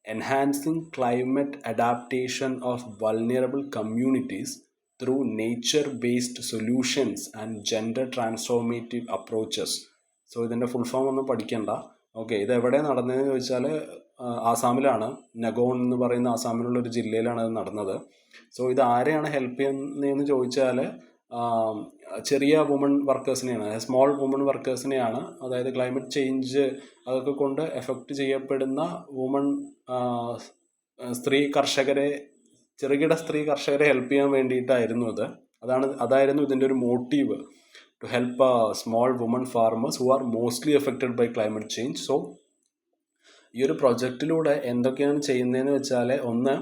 enhancing climate adaptation of vulnerable communities through nature based solutions and gender transformative approaches. So ഇതിൻ്റെ ഫുൾ ഫോം ഒന്നും പഠിക്കണ്ട. ഓക്കെ, ഇത് എവിടെ നടന്നതെന്ന് ചോദിച്ചാൽ ആസാമിലാണ്. നഗോൺ എന്ന് പറയുന്ന ആസാമിലുള്ളൊരു ജില്ലയിലാണ് ഇത് നടന്നത്. സോ ഇത് ആരെയാണ് ഹെൽപ്പ് ചെയ്യുന്നതെന്ന് ചോദിച്ചാൽ ചെറിയ വുമൺ വർക്കേഴ്സിനെയാണ്, സ്മോൾ വുമൺ വർക്കേഴ്സിനെയാണ്. അതായത് ക്ലൈമറ്റ് ചേഞ്ച് അതൊക്കെ കൊണ്ട് എഫക്റ്റ് ചെയ്യപ്പെടുന്ന വുമൺ സ്ത്രീ കർഷകരെ, ചെറുകിട സ്ത്രീ കർഷകരെ ഹെൽപ്പ് ചെയ്യാൻ വേണ്ടിയിട്ടായിരുന്നു ഇത്. അതായിരുന്നു ഇതിൻ്റെ ഒരു motive, to help small women farmers who are mostly affected by climate change. So ഈ ഒരു പ്രൊജക്റ്റിലൂടെ എന്തൊക്കെയാണ് ചെയ്യുന്നതെന്ന് വെച്ചാൽ, ഒന്ന്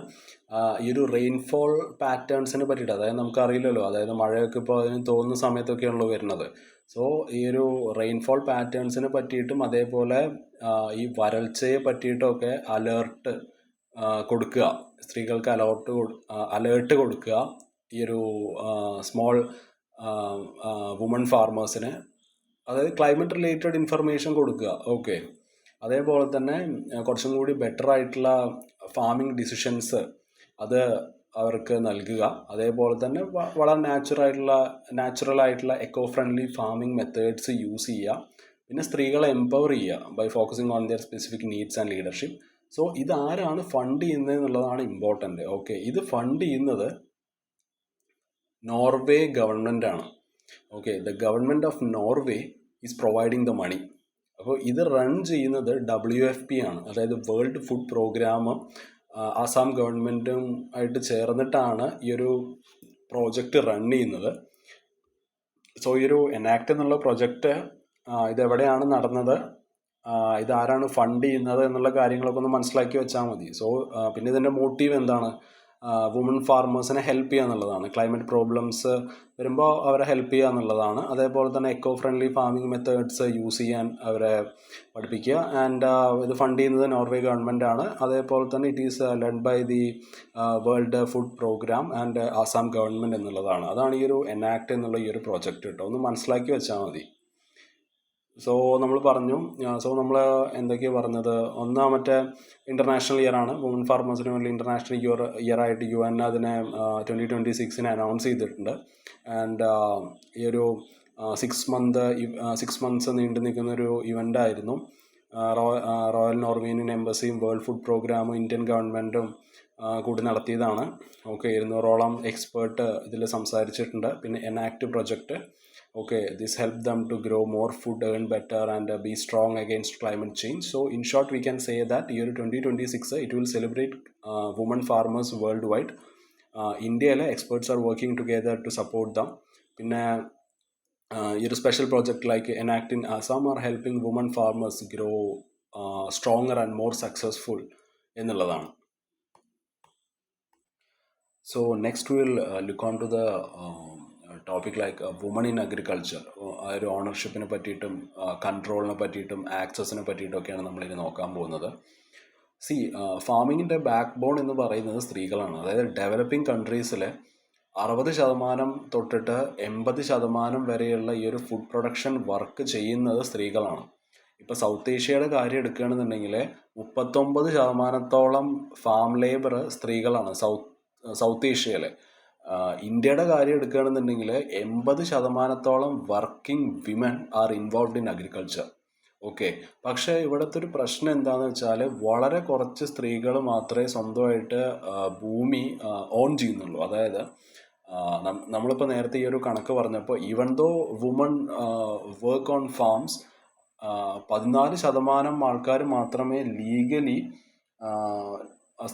ഈ ഒരു റെയിൻഫോൾ പാറ്റേൺസിനെ പറ്റിയിട്ട്, അതായത് നമുക്കറിയില്ലല്ലോ, അതായത് മഴയൊക്കെ ഇപ്പോൾ അതിന് തോന്നുന്ന സമയത്തൊക്കെയാണല്ലോ വരുന്നത്. സോ ഈ ഒരു റെയിൻഫോൾ പാറ്റേൺസിനെ പറ്റിയിട്ടും അതേപോലെ ഈ വരൾച്ചയെ പറ്റിയിട്ടൊക്കെ അലേർട്ട് കൊടുക്കുക, സ്ത്രീകൾക്ക് അലേർട്ട് കൊടുക്കുക ഈ ഒരു സ്മോൾ വുമൺ ഫാർമേഴ്സിന്, അതായത് ക്ലൈമറ്റ് റിലേറ്റഡ് ഇൻഫർമേഷൻ കൊടുക്കുക. ഓക്കെ, അതേപോലെ തന്നെ കുറച്ചും കൂടി ബെറ്റർ ആയിട്ടുള്ള ഫാമിംഗ് ഡിസിഷൻസ് അത് അവർക്ക് നൽകുക. അതേപോലെ തന്നെ വളരെ നാച്ചുറൽ ആയിട്ടുള്ള eco friendly farming methods use ചെയ്യുക. പിന്നെ സ്ത്രീകളെ എംപവർ ചെയ്യുക by focusing on their specific needs and leadership. So ഇതാരാണ് ഫണ്ട് ചെയ്യുന്നത് എന്നുള്ളതാണ് ഇമ്പോർട്ടൻ്റ്. ഓക്കെ, ഇത് ഫണ്ട് ചെയ്യുന്നത് നോർവേ ഗവൺമെൻറ് ആണ്. Okay, the government of Norway is providing the money. അപ്പോൾ ഇത് റൺ ചെയ്യുന്നത് WFP ആണ്, അതായത് വേൾഡ് ഫുഡ് പ്രോഗ്രാം. ആസാം ഗവൺമെൻറ്റും ആയിട്ട് ചേർന്നിട്ടാണ് ഈ ഒരു പ്രോജക്റ്റ് റൺ ചെയ്യുന്നത്. സോ ഈ ഒരു എനാക്ട് എന്നുള്ള പ്രൊജക്റ്റ് ഇതെവിടെയാണ് നടന്നത്, ഇതാരാണ് ഫണ്ട് ചെയ്യുന്നത് എന്നുള്ള കാര്യങ്ങളൊക്കെ ഒന്ന് മനസ്സിലാക്കി വെച്ചാൽ മതി. സോ പിന്നെ ഇതിൻ്റെ മോട്ടീവ് എന്താണ്, വുമൺ ഫാർമേഴ്സിനെ ഹെൽപ്പ് ചെയ്യുക എന്നുള്ളതാണ്. ക്ലൈമറ്റ് പ്രോബ്ലംസ് വരുമ്പോൾ അവരെ ഹെൽപ്പ് ചെയ്യുക എന്നുള്ളതാണ്. അതേപോലെ തന്നെ echo friendly farming methods use ചെയ്യാൻ അവരെ പഠിപ്പിക്കുക. ആൻഡ് ഇത് ഫണ്ട് ചെയ്യുന്നത് നോർവേ ഗവൺമെൻറ് ആണ്. അതേപോലെ തന്നെ it is led by the world food program and Assam government എന്നുള്ളതാണ്. അതാണ് ഈ ഒരു എനാക്ട് എന്നുള്ള ഈ ഒരു പ്രോജക്റ്റ് കേട്ടോ, ഒന്ന് മനസ്സിലാക്കി വെച്ചാൽ മതി. സോ നമ്മൾ പറഞ്ഞു, സോ നമ്മൾ എന്തൊക്കെയാണ് പറഞ്ഞത്, മറ്റേ ഇൻ്റർനാഷണൽ ഇയർ ആണ്, വുമൺ ഫാർമേഴ്സിന് വേണ്ടി ഇൻ്റർനാഷണൽ ഇയർ ആയിട്ട് UN അതിനെ 2026 അനൗൺസ് ചെയ്തിട്ടുണ്ട്. ആൻഡ് ഈ ഒരു 6 months നീണ്ടു നിൽക്കുന്നൊരു ഇവൻ്റ് ആയിരുന്നു. റോയൽ നോർവേനിയൻ എംബസിയും വേൾഡ് ഫുഡ് പ്രോഗ്രാമും ഇന്ത്യൻ ഗവൺമെൻറ്റും കൂടി നടത്തിയതാണ്. ഓക്കെ, 200ഓളം എക്സ്പേർട്ട് ഇതിൽ സംസാരിച്ചിട്ടുണ്ട്. പിന്നെ enact project. Okay, this helped them to grow more food, earn better and be strong against climate change. So in short we can say that year 2026 it will celebrate women farmers worldwide. India's experts are working together to support them. പിന്നെ ഈ ഒരു special project like enact in Assam are helping woman farmers grow stronger and more successful എന്നുള്ളതാണ്. So next we will look on to the topic like woman in agriculture. ആ ഒരു ഓണർഷിപ്പിനെ പറ്റിയിട്ടും കൺട്രോളിനെ പറ്റിയിട്ടും ആക്സസിനെ പറ്റിയിട്ടൊക്കെയാണ് നമ്മളിത് നോക്കാൻ പോകുന്നത്. ഫാമിങ്ങിൻ്റെ ബാക്ക് ബോൺ എന്ന് പറയുന്നത് സ്ത്രീകളാണ്. അതായത് ഡെവലപ്പിംഗ് കൺട്രീസിലെ 60% തൊട്ടിട്ട് 80% വരെയുള്ള ഈ ഒരു ഫുഡ് പ്രൊഡക്ഷൻ വർക്ക് ചെയ്യുന്നത് സ്ത്രീകളാണ്. ഇപ്പോൾ സൗത്ത് ഏഷ്യയുടെ കാര്യം എടുക്കുകയാണെന്നുണ്ടെങ്കിൽ 39% ഫാം ലേബർ സ്ത്രീകളാണ് സൗത്ത് ഏഷ്യയിലെ. ഇന്ത്യയുടെ കാര്യം എടുക്കുകയാണെന്നുണ്ടെങ്കിൽ 80% working women are involve in agriculture. Okay, പക്ഷേ ഇവിടുത്തെ ഒരു പ്രശ്നം എന്താണെന്ന് വെച്ചാൽ വളരെ കുറച്ച് സ്ത്രീകൾ മാത്രമേ സ്വന്തമായിട്ട് ഭൂമി ഓൺ ചെയ്യുന്നുള്ളൂ. അതായത് നമ്മളിപ്പോൾ നേരത്തെ ഈ ഒരു കണക്ക് പറഞ്ഞപ്പോൾ even though woman work on farms, 14% ആൾക്കാർ മാത്രമേ ലീഗലി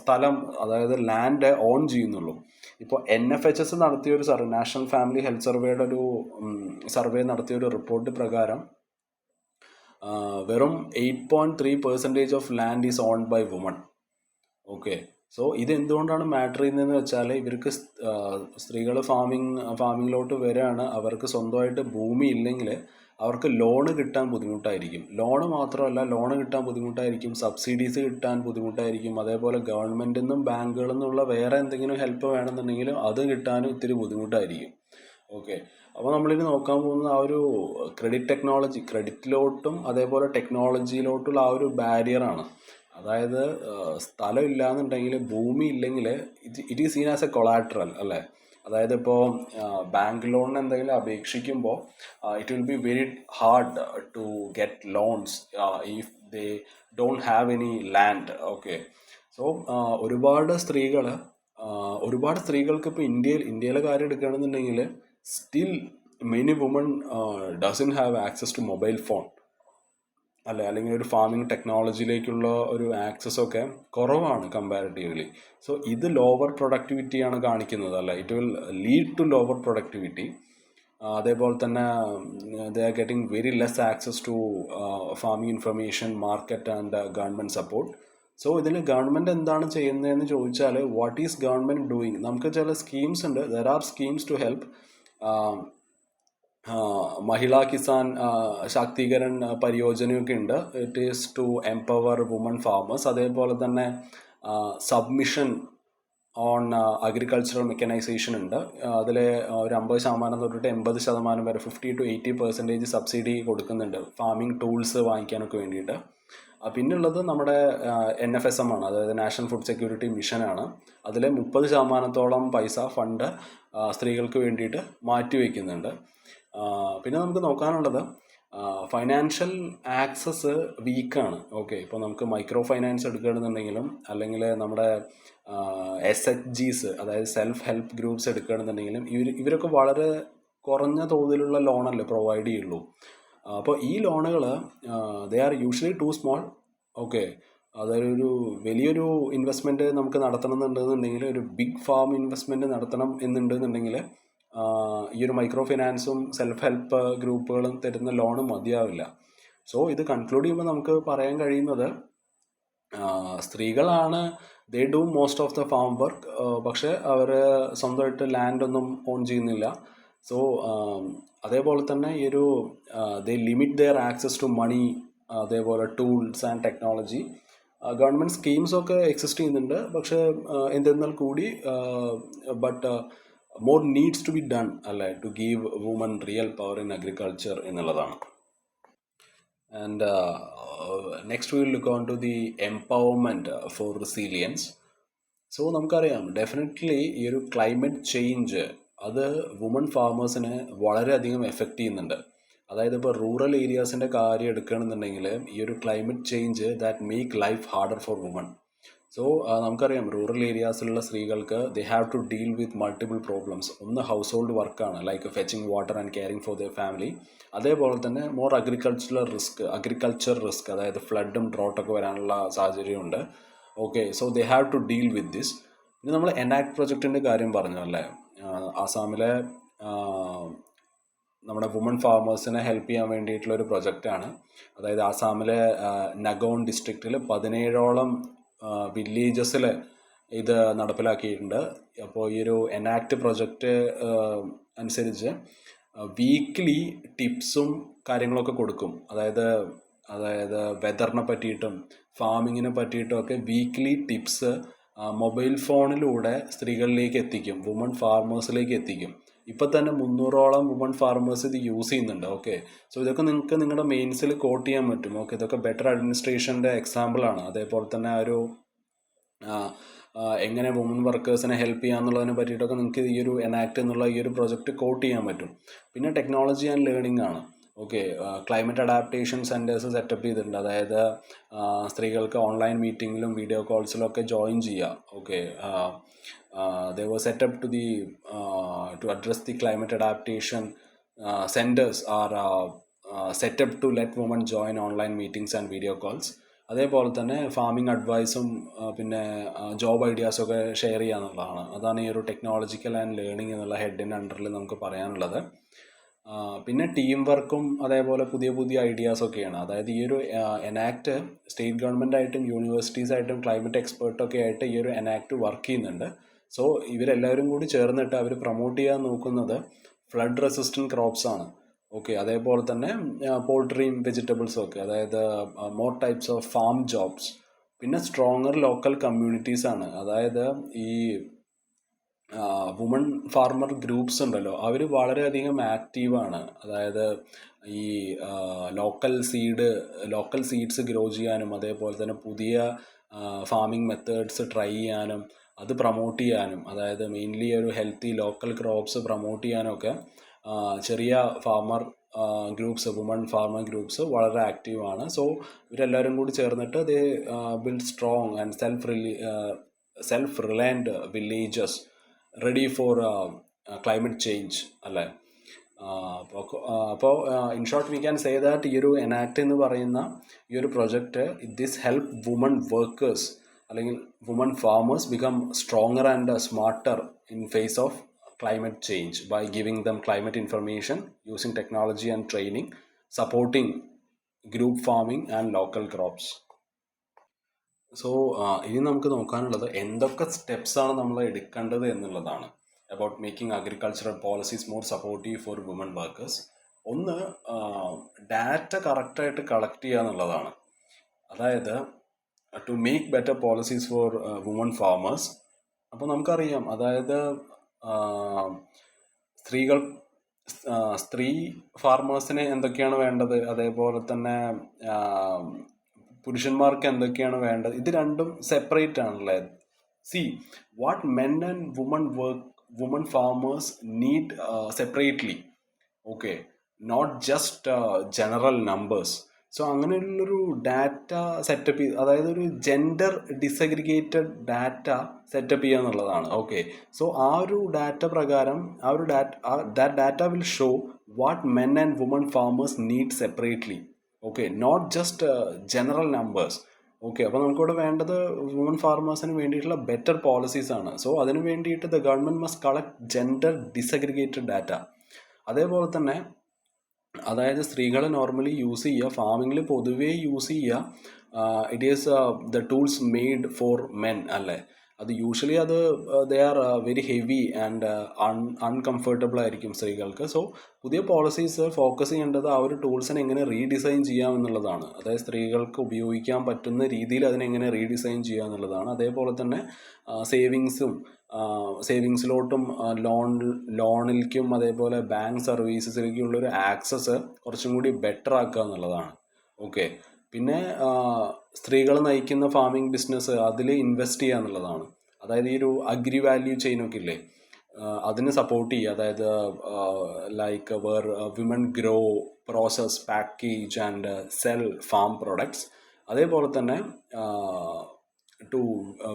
സ്ഥലം, അതായത് ലാൻഡ് ഓൺ ചെയ്യുന്നുള്ളൂ. ഇപ്പോൾ NFHS നടത്തിയൊരു നാഷണൽ ഫാമിലി ഹെൽത്ത് സർവേയുടെ ഒരു സർവേ നടത്തിയൊരു റിപ്പോർട്ട് പ്രകാരം വെറും 8.3% of land is owned by woman. Okay, so ഇത് എന്തുകൊണ്ടാണ് മാറ്റർ ചെയ്യുന്നതെന്ന് വെച്ചാൽ ഇവർക്ക് സ്ത്രീകൾ ഫാമിങ്ങിലോട്ട് വരികയാണ്. അവർക്ക് സ്വന്തമായിട്ട് ഭൂമി ഇല്ലെങ്കിൽ അവർക്ക് ലോണ് കിട്ടാൻ ബുദ്ധിമുട്ടായിരിക്കും. ലോണ് മാത്രമല്ല, ലോണ് കിട്ടാൻ ബുദ്ധിമുട്ടായിരിക്കും, സബ്സിഡീസ് കിട്ടാൻ ബുദ്ധിമുട്ടായിരിക്കും, അതേപോലെ ഗവൺമെൻറ്റിൽ നിന്നും ബാങ്കുകളിൽ നിന്നുള്ള വേറെ എന്തെങ്കിലും ഹെൽപ്പ് വേണമെന്നുണ്ടെങ്കിലും അത് കിട്ടാനും ഇത്തിരി ബുദ്ധിമുട്ടായിരിക്കും. ഓക്കെ, അപ്പോൾ നമ്മളിനി നോക്കാൻ പോകുന്നത് ആ ഒരു ക്രെഡിറ്റിലോട്ടും അതേപോലെ ടെക്നോളജിയിലോട്ടുള്ള ആ ഒരു ബാരിയറാണ്. അതായത് സ്ഥലം ഇല്ലാന്നുണ്ടെങ്കിൽ, ഭൂമി ഇല്ലെങ്കിൽ it is seen as a collateral അല്ലേ. അതായത് ഇപ്പോൾ ബാങ്ക് ലോണിന് എന്തെങ്കിലും അപേക്ഷിക്കുമ്പോൾ it will be very hard to get loans if they don't have any land. Okay, so ഒരുപാട് സ്ത്രീകൾക്ക് ഇപ്പോൾ ഇന്ത്യയിലെ കാര്യം എടുക്കുകയാണെന്നുണ്ടെങ്കിൽ still many women doesn't have access to mobile phone അല്ലേ, അല്ലെങ്കിൽ ഒരു ഫാമിംഗ് ടെക്നോളജിയിലേക്കുള്ള ഒരു ആക്സസ് ഒക്കെ കുറവാണ് കമ്പാരിറ്റീവ്ലി. സോ ഇത് ലോവർ പ്രൊഡക്ടിവിറ്റിയാണ് കാണിക്കുന്നത് അല്ലേ. It will lead to lower productivity. അതേപോലെ തന്നെ they are getting very less access to farming information, market and government support. So ഇതിൽ ഗവൺമെൻറ് എന്താണ് ചെയ്യുന്നതെന്ന് ചോദിച്ചാൽ, വാട്ട് ഈസ് ഗവൺമെൻറ് ഡൂയിങ്? നമുക്ക് ചില സ്കീംസ് ഉണ്ട്. There are schemes to help. Mahila Kisan Sashaktikaran പരിയോജനയൊക്കെ ഉണ്ട്. It is to empower women farmers. അതേപോലെ തന്നെ സബ്മിഷൻ ഓൺ അഗ്രികൾച്ചറൽ മെക്കനൈസേഷൻ ഉണ്ട്. അതിൽ ഒരു 50% തൊട്ടിട്ട് 80% വരെ 50 to 80% സബ്സിഡി കൊടുക്കുന്നുണ്ട് ഫാമിംഗ് ടൂൾസ് വാങ്ങിക്കാനൊക്കെ വേണ്ടിയിട്ട്. പിന്നുള്ളത് നമ്മുടെ NFSM ആണ്, അതായത് നാഷണൽ ഫുഡ് സെക്യൂരിറ്റി മിഷനാണ്. അതിൽ 30%-ഓളം പൈസ ഫണ്ട് സ്ത്രീകൾക്ക് വേണ്ടിയിട്ട് മാറ്റിവെക്കുന്നുണ്ട്. പിന്നെ നമുക്ക് നോക്കാനുള്ളത് ഫൈനാൻഷ്യൽ ആക്സസ് വീക്കാണ്. ഓക്കെ, ഇപ്പോൾ നമുക്ക് മൈക്രോ ഫൈനാൻസ് എടുക്കുകയാണെന്നുണ്ടെങ്കിലും അല്ലെങ്കിൽ നമ്മുടെ SHGs അതായത് സെൽഫ് ഹെൽപ്പ് ഗ്രൂപ്പ്സ് എടുക്കുകയാണെന്നുണ്ടെങ്കിലും ഇവരൊക്കെ വളരെ കുറഞ്ഞ തോതിലുള്ള ലോണല്ലേ പ്രൊവൈഡ് ചെയ്യുള്ളൂ. അപ്പോൾ ഈ ലോണുകൾ they are usually to small. Okay, അതൊരു വലിയൊരു ഇൻവെസ്റ്റ്മെൻറ്റ് നമുക്ക് നടത്തണമെന്നുണ്ടെന്നുണ്ടെങ്കിൽ, ഒരു ബിഗ് ഫാം ഇൻവെസ്റ്റ്മെൻറ്റ് നടത്തണം എന്നുണ്ടെന്നുണ്ടെങ്കിൽ ഈ ഒരു മൈക്രോ ഫിനാൻസും സെൽഫ് ഹെൽപ്പ് ഗ്രൂപ്പുകളും തരുന്ന ലോണും മതിയാവില്ല. സോ ഇത് കൺക്ലൂഡ് ചെയ്യുമ്പോൾ നമുക്ക് പറയാൻ കഴിയുന്നത്, സ്ത്രീകളാണ് they do most of the farm work. പക്ഷേ അവർ സ്വന്തമായിട്ട് ലാൻഡൊന്നും ഓൺ ചെയ്യുന്നില്ല. സോ അതേപോലെ തന്നെ ഈ ഒരു they limit their access to money, അതേപോലെ ടൂൾസ് ആൻഡ് ടെക്നോളജി. ഗവൺമെൻറ് സ്കീംസൊക്കെ എക്സിസ്റ്റ് ചെയ്യുന്നുണ്ട്. പക്ഷേ എന്തെന്നാൽ കൂടി but more needs to be done അല്ലേ, to give women real power in agriculture എന്നുള്ളതാണ്. And next we will look on to the empowerment for resilience. So നമുക്കറിയാം, definitely ഈ ഒരു ക്ലൈമറ്റ് ചേഞ്ച് അത് വുമൺ ഫാമേഴ്സിനെ വളരെയധികം എഫക്റ്റ് ചെയ്യുന്നുണ്ട്. അതായത് ഇപ്പോൾ റൂറൽ ഏരിയാസിൻ്റെ കാര്യം എടുക്കുകയാണെന്നുണ്ടെങ്കിൽ ഈ ഒരു climate change that make life harder for woman. So നമുക്കറിയാം, റൂറൽ ഏരിയാസിലുള്ള സ്ത്രീകൾക്ക് they have to deal with multiple problems. ഒന്ന് ഹൗസ് ഹോൾഡ് വർക്കാണ്, like fetching water and caring for their family. അതേപോലെ തന്നെ മോർ അഗ്രികൾച്ചർ റിസ്ക്, അതായത് ഫ്ലഡും ഡ്രോട്ടൊക്കെ വരാനുള്ള സാഹചര്യമുണ്ട്. Okay, so they have to deal with this. പിന്നെ നമ്മൾ എനാക്ട് പ്രൊജക്റ്റിൻ്റെ കാര്യം പറഞ്ഞു അല്ലേ. ആസാമിലെ നമ്മുടെ വുമൺ ഫാമേഴ്സിനെ ഹെൽപ്പ് ചെയ്യാൻ വേണ്ടിയിട്ടുള്ളൊരു പ്രൊജക്റ്റാണ്. അതായത് ആസാമിലെ നഗോൺ ഡിസ്ട്രിക്റ്റിൽ 17ഓളം വില്ലേജസിൽ ഇത് നടപ്പിലാക്കിയിട്ടുണ്ട്. അപ്പോൾ ഈ ഒരു എനാക്ട് പ്രൊജക്റ്റ് അനുസരിച്ച് വീക്ക്ലി ടിപ്സും കാര്യങ്ങളൊക്കെ കൊടുക്കും. അതായത് വെതറിനെ പറ്റിയിട്ടും ഫാമിങ്ങിനെ പറ്റിയിട്ടും ഒക്കെ വീക്ക്ലി ടിപ്സ് മൊബൈൽ ഫോണിലൂടെ സ്ത്രീകളിലേക്ക് എത്തിക്കും, വുമൺ ഫാർമേഴ്സിലേക്ക് എത്തിക്കും. ഇപ്പം തന്നെ 300ഓളം വുമൺ ഫാർമേഴ്സ് ഇത് യൂസ് ചെയ്യുന്നുണ്ട്. ഓക്കെ, സോ ഇതൊക്കെ നിങ്ങൾക്ക് നിങ്ങളുടെ മെയിൻസിൽ കോട്ട് ചെയ്യാൻ പറ്റും. ഓക്കെ, ഇതൊക്കെ ബെറ്റർ അഡ്മിനിസ്ട്രേഷൻ്റെ എക്സാമ്പിളാണ്. അതേപോലെ തന്നെ ഒരു എങ്ങനെ വുമൺ വർക്കേഴ്സിനെ ഹെൽപ്പ് ചെയ്യാന്നുള്ളതിനെ പറ്റിയിട്ടൊക്കെ നിങ്ങൾക്ക് ഈ ഒരു എനാക്ട് എന്നുള്ള ഈ ഒരു പ്രൊജക്റ്റ് കോട്ട് ചെയ്യാൻ പറ്റും. പിന്നെ ടെക്നോളജി ആൻഡ് ലേണിംഗ് ആണ്. Okay, climate adaptation centres setup ചെയ്തിട്ടുണ്ട്. അതായത് സ്ത്രീകൾക്ക് ഓൺലൈൻ മീറ്റിങ്ങിലും വീഡിയോ കോൾസിലും ഒക്കെ ജോയിൻ ചെയ്യാം. Okay, they were set up to address the climate adaptation. Centers are set up to let women join online meetings and video calls. അതേപോലെ തന്നെ farming അഡ്വൈസും പിന്നെ job ഐഡിയാസൊക്കെ share ചെയ്യാന്നുള്ളതാണ്. അതാണ് ഈ ഒരു ടെക്നോളജിക്കൽ ആൻഡ് ലേണിംഗ് എന്നുള്ള ഹെഡിൻ്റെ അണ്ടറിൽ നമുക്ക് പറയാനുള്ളത്. പിന്നെ ടീം വർക്കും അതേപോലെ പുതിയ പുതിയ ഐഡിയാസൊക്കെയാണ്. അതായത് ഈ ഒരു എനാക്ട് സ്റ്റേറ്റ് ഗവൺമെൻറ്റായിട്ടും യൂണിവേഴ്സിറ്റീസായിട്ടും ക്ലൈമറ്റ് എക്സ്പേർട്ടൊക്കെ ആയിട്ട് ഈ ഒരു എനാക്ട് വർക്ക് ചെയ്യുന്നുണ്ട്. സോ ഇവരെല്ലാവരും കൂടി ചേർന്നിട്ട് അവർ പ്രൊമോട്ട് ചെയ്യാൻ നോക്കുന്നത് ഫ്ലഡ് റെസിസ്റ്റൻറ്റ് ക്രോപ്സ് ആണ്. ഓക്കെ, അതേപോലെ തന്നെ പോൾട്രിയും വെജിറ്റബിൾസും ഒക്കെ, അതായത് more types of farm jobs. പിന്നെ സ്ട്രോങ്ങർ ലോക്കൽ കമ്മ്യൂണിറ്റീസാണ്. അതായത് ഈ വുമൺ ഫാർമർ ഗ്രൂപ്പ്സ് ഉണ്ടല്ലോ, അവർ വളരെയധികം ആക്റ്റീവാണ്. അതായത് ഈ ലോക്കൽ സീഡ്സ് ഗ്രോ ചെയ്യാനും അതേപോലെ തന്നെ പുതിയ ഫാമിംഗ് മെത്തേഡ്സ് ട്രൈ ചെയ്യാനും അത് പ്രൊമോട്ട് ചെയ്യാനും, അതായത് മെയിൻലി ഒരു ഹെൽത്തി ലോക്കൽ ക്രോപ്സ് പ്രൊമോട്ട് ചെയ്യാനൊക്കെ ചെറിയ farmer groups, women farmer groups വളരെ ആക്റ്റീവാണ്. സോ ഇവരെല്ലാവരും കൂടി ചേർന്നിട്ട് they build strong and self reliant villages ready for climate change അല്ലേ. അപ്പോൾ in short we can say that ഈ ഒരു എനാക്ട് എന്ന് പറയുന്ന ഈ ഒരു project this help women workers അല്ലെങ്കിൽ women farmers become stronger and smarter in face of climate change by giving them climate information, using technology and training, supporting group farming and local crops. So ഇനി നമുക്ക് നോക്കാനുള്ളത് എന്തൊക്കെ സ്റ്റെപ്സാണ് നമ്മൾ എടുക്കേണ്ടത് എന്നുള്ളതാണ്. About making agricultural policies more supportive for woman workers. ഒന്ന്, data കറക്റ്റായിട്ട് കളക്ട് ചെയ്യുക എന്നുള്ളതാണ്. അതായത് to make better policies for woman farmers. അപ്പോൾ നമുക്കറിയാം, അതായത് സ്ത്രീ ഫാർമേഴ്സിന് എന്തൊക്കെയാണ് വേണ്ടത്, അതേപോലെ തന്നെ പുരുഷന്മാർക്ക് എന്തൊക്കെയാണ് വേണ്ടത്, ഇത് രണ്ടും സെപ്പറേറ്റ് ആണല്ലേ. See what men and woman farmers need separately. Okay, not just general numbers. So അങ്ങനെയുള്ളൊരു ഡാറ്റ സെറ്റപ്പ് അതായത് ഒരു ജെൻഡർ ഡിസഗ്രിഗേറ്റഡ് ഡാറ്റ സെറ്റപ്പ് ചെയ്യുക എന്നുള്ളതാണ്. ഓക്കെ, സോ ആ ഒരു ഡാറ്റ പ്രകാരം that data will show what men and woman farmers need separately. Okay, not just general numbers. Okay, അപ്പോൾ നമുക്കിവിടെ വേണ്ടത് വുമൺ ഫാർമേഴ്സിന് വേണ്ടിയിട്ടുള്ള ബെറ്റർ പോളിസീസ് ആണ്. സോ അതിന് വേണ്ടിയിട്ട് the government must collect gender disaggregated data. അതേപോലെ തന്നെ അതായത് സ്ത്രീകൾ നോർമലി യൂസ് ചെയ്യുക, ഫാമിങ്ങിൽ പൊതുവേ യൂസ് ചെയ്യുക it is the tools made for men അല്ലേ. അത് usually they are very heavy and uncomfortable ആയിരിക്കും സ്ത്രീകൾക്ക്. സോ പുതിയ പോളിസീസ് ഫോക്കസ് ചെയ്യേണ്ടത് ആ ഒരു ടൂൾസിനെ എങ്ങനെ റീഡിസൈൻ ചെയ്യാം എന്നുള്ളതാണ്. അതായത് സ്ത്രീകൾക്ക് ഉപയോഗിക്കാൻ പറ്റുന്ന രീതിയിൽ അതിനെങ്ങനെ റീഡിസൈൻ ചെയ്യുക എന്നുള്ളതാണ്. അതേപോലെ തന്നെ സേവിങ്സിലോട്ടും ലോണിലേക്കും അതേപോലെ ബാങ്ക് സർവീസസിലേക്കുള്ളൊരു ആക്സസ് കുറച്ചും കൂടി ബെറ്റർ ആക്കുക എന്നുള്ളതാണ്. ഓക്കെ, പിന്നെ സ്ത്രീകൾ നയിക്കുന്ന ഫാമിംഗ് ബിസിനസ് അതിൽ ഇൻവെസ്റ്റ് ചെയ്യുക എന്നുള്ളതാണ്. അതായത് ഈ ഒരു അഗ്രി വാല്യൂ ചെയിനൊക്കെ ഇല്ലേ, അതിന് സപ്പോർട്ട് ചെയ്യുക. അതായത് like where women grow, process, package and sell farm products. അതേപോലെ തന്നെ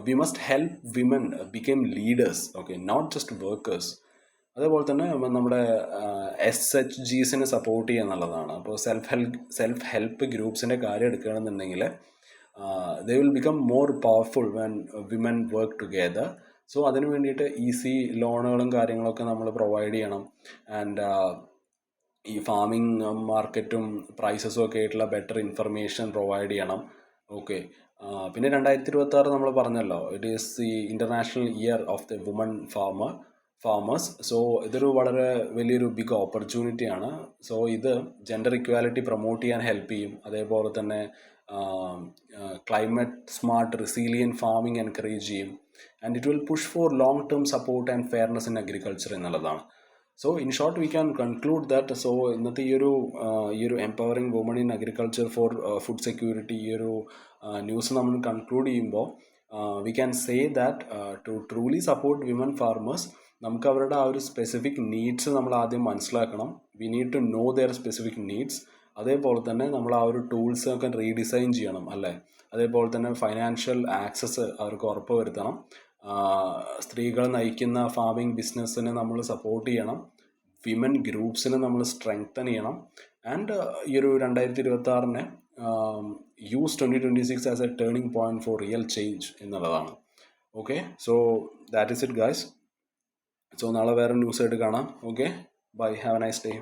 we must help women become leaders, okay, not just workers. അതേപോലെ തന്നെ നമ്മുടെ SHGസിനെ സപ്പോർട്ട് ചെയ്യുക എന്നുള്ളതാണ്. അപ്പോൾ സെൽഫ് ഹെൽപ്പ് ഗ്രൂപ്പ്സിൻ്റെ കാര്യം എടുക്കുകയാണെന്നുണ്ടെങ്കിൽ they will become more powerful when women work together. So അതിന് വേണ്ടിയിട്ട് ഈസി ലോണുകളും കാര്യങ്ങളൊക്കെ നമ്മൾ പ്രൊവൈഡ് ചെയ്യണം. ആൻഡ് ഈ ഫാമിംഗ് മാർക്കറ്റും പ്രൈസസും ഒക്കെ ആയിട്ടുള്ള ബെറ്റർ ഇൻഫർമേഷൻ പ്രൊവൈഡ് ചെയ്യണം. ഓക്കെ, പിന്നെ 2026 നമ്മൾ പറഞ്ഞല്ലോ, it is the international year of the women farmers. So ഇതൊരു വളരെ വലിയൊരു ബിഗ് ഓപ്പർച്യൂണിറ്റിയാണ്. സോ ഇത് ജെൻഡർ ഇക്വാലിറ്റി പ്രൊമോട്ട് ചെയ്യാൻ ഹെൽപ്പ് ചെയ്യും. അതേപോലെ തന്നെ climate smart resilient farming encourage ചെയ്യും. And it will push for long term support and fairness in agriculture എന്നുള്ളതാണ്. So in short we can conclude that. So ഇന്നത്തെ ഈ ഒരു empowering woman in agriculture for food security ഈ ഒരു news നമ്മൾ conclude ചെയ്യുമ്പോൾ we can say that to truly support women farmers നമുക്ക് അവരുടെ ആ ഒരു സ്പെസിഫിക് നീഡ്സ് നമ്മൾ ആദ്യം മനസ്സിലാക്കണം. We need to know their specific needs. അതേപോലെ തന്നെ നമ്മൾ ആ ഒരു ടൂൾസൊക്കെ റീഡിസൈൻ ചെയ്യണം അല്ലേ. അതേപോലെ തന്നെ ഫൈനാൻഷ്യൽ ആക്സസ് അവർക്ക് ഉറപ്പ് വരുത്തണം. സ്ത്രീകൾ നയിക്കുന്ന ഫാമിംഗ് ബിസിനസ്സിനെ നമ്മൾ സപ്പോർട്ട് ചെയ്യണം. വിമൻ ഗ്രൂപ്പ്സിനെ നമ്മൾ സ്ട്രെങ്തൻ ചെയ്യണം. ആൻഡ് ഈ ഒരു 2026 use 2026 as a turning point for real change എന്നുള്ളതാണ്. Okay, so that is it guys. So നാളെ വേറെ ന്യൂസ് ആയിട്ട് കാണാം. Okay, bye, have a nice day.